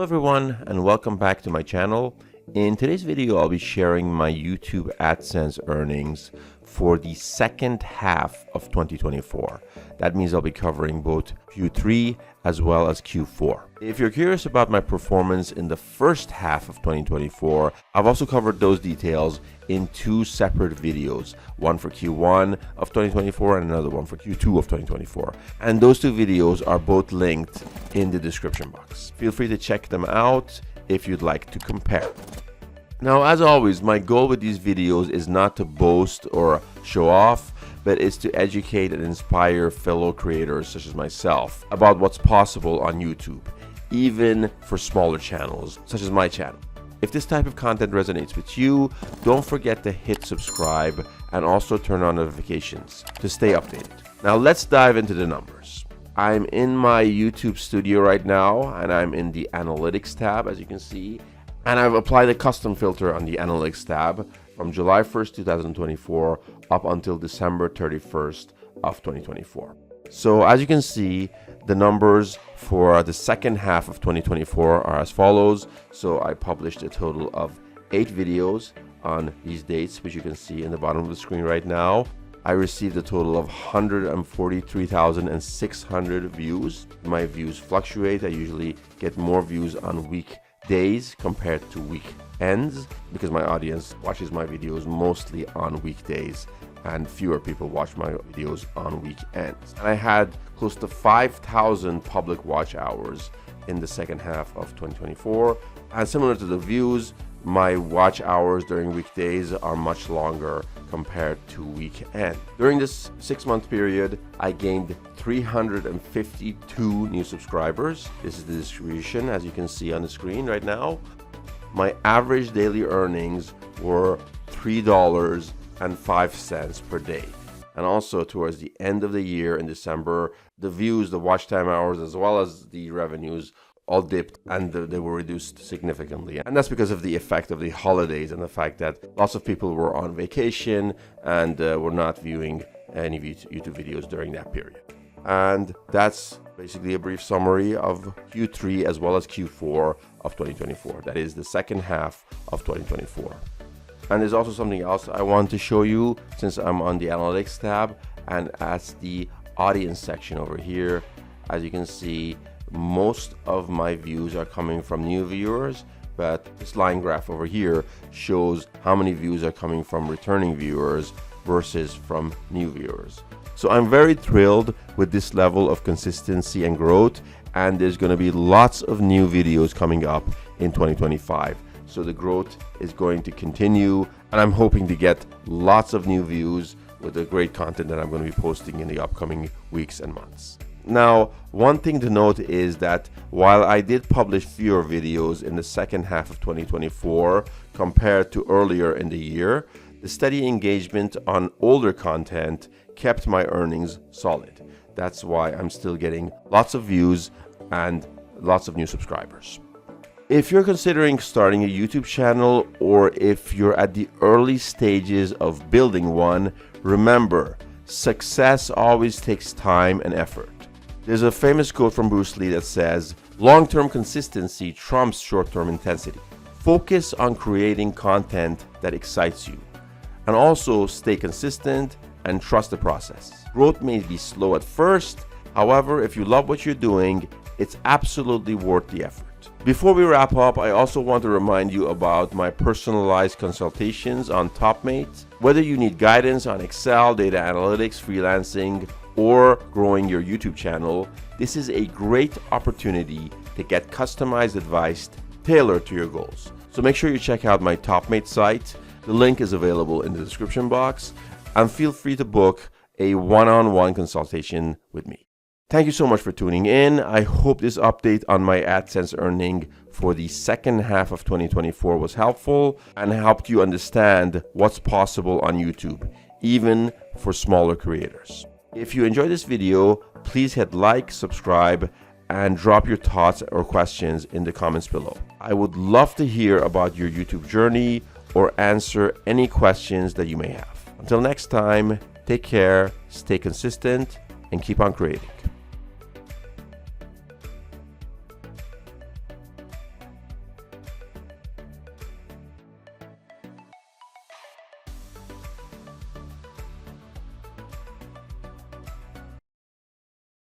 Hello everyone and welcome back to my channel. In today's video I'll be sharing my YouTube AdSense earnings for the second half of 2024. That means I'll be covering both Q3 as well as Q4. If you're curious about my performance in the first half of 2024, I've also covered those details in two separate videos, one for Q1 of 2024 and another one for Q2 of 2024. And those two videos are both linked in the description box. Feel free to check them out if you'd like to compare. Now, as always, my goal with these videos is not to boast or show off, but is to educate and inspire fellow creators such as myself about what's possible on YouTube, even for smaller channels such as my channel. If this type of content resonates with you, don't forget to hit subscribe and also turn on notifications to stay updated. Now let's dive into the numbers. I'm in my YouTube studio right now and I'm in the Analytics tab, as you can see. And I've applied a custom filter on the Analytics tab from July 1st, 2024 up until December 31st of 2024. So as you can see, the numbers for the second half of 2024 are as follows. So I published a total of 8 videos on these dates, which you can see in the bottom of the screen right now. I received a total of 143,600 views. My views fluctuate. I usually get more views on weekdays compared to weekends because my audience watches my videos mostly on weekdays and fewer people watch my videos on weekends. And I had close to 5,000 public watch hours in the second half of 2024. And similar to the views, my watch hours during weekdays are much longer compared to weekend. During this 6-month period, I gained 352 new subscribers. This is the distribution, as you can see on the screen right now. My average daily earnings were $3.05 per day. And also towards the end of the year in December, the views, the watch time hours, as well as the revenues all dipped and they were reduced significantly. And that's because of the effect of the holidays and the fact that lots of people were on vacation and were not viewing any YouTube videos during that period. And that's basically a brief summary of Q3 as well as Q4 of 2024. That is the second half of 2024. And there's also something else I want to show you since I'm on the Analytics tab, and as the audience section over here, as you can see, most of my views are coming from new viewers, but this line graph over here shows how many views are coming from returning viewers versus from new viewers. So I'm very thrilled with this level of consistency and growth, and there's going to be lots of new videos coming up in 2025. So the growth is going to continue, and I'm hoping to get lots of new views with the great content that I'm going to be posting in the upcoming weeks and months. Now, one thing to note is that while I did publish fewer videos in the second half of 2024 compared to earlier in the year, the steady engagement on older content kept my earnings solid. That's why I'm still getting lots of views and lots of new subscribers. If you're considering starting a YouTube channel, or if you're at the early stages of building one, remember, success always takes time and effort. There's a famous quote from Bruce Lee that says, "Long-term consistency trumps short-term intensity." Focus on creating content that excites you, and also stay consistent and trust the process. Growth may be slow at first. However, if you love what you're doing, it's absolutely worth the effort. Before we wrap up, I also want to remind you about my personalized consultations on TopMate. Whether you need guidance on Excel, data analytics, freelancing, or growing your YouTube channel, this is a great opportunity to get customized advice tailored to your goals. So make sure you check out my TopMate site. The link is available in the description box, and feel free to book a one-on-one consultation with me. Thank you so much for tuning in. I hope this update on my AdSense earning for the second half of 2024 was helpful and helped you understand what's possible on YouTube, even for smaller creators. If you enjoyed this video, please hit like, subscribe, and drop your thoughts or questions in the comments below. I would love to hear about your YouTube journey or answer any questions that you may have. Until next time, take care, stay consistent, and keep on creating.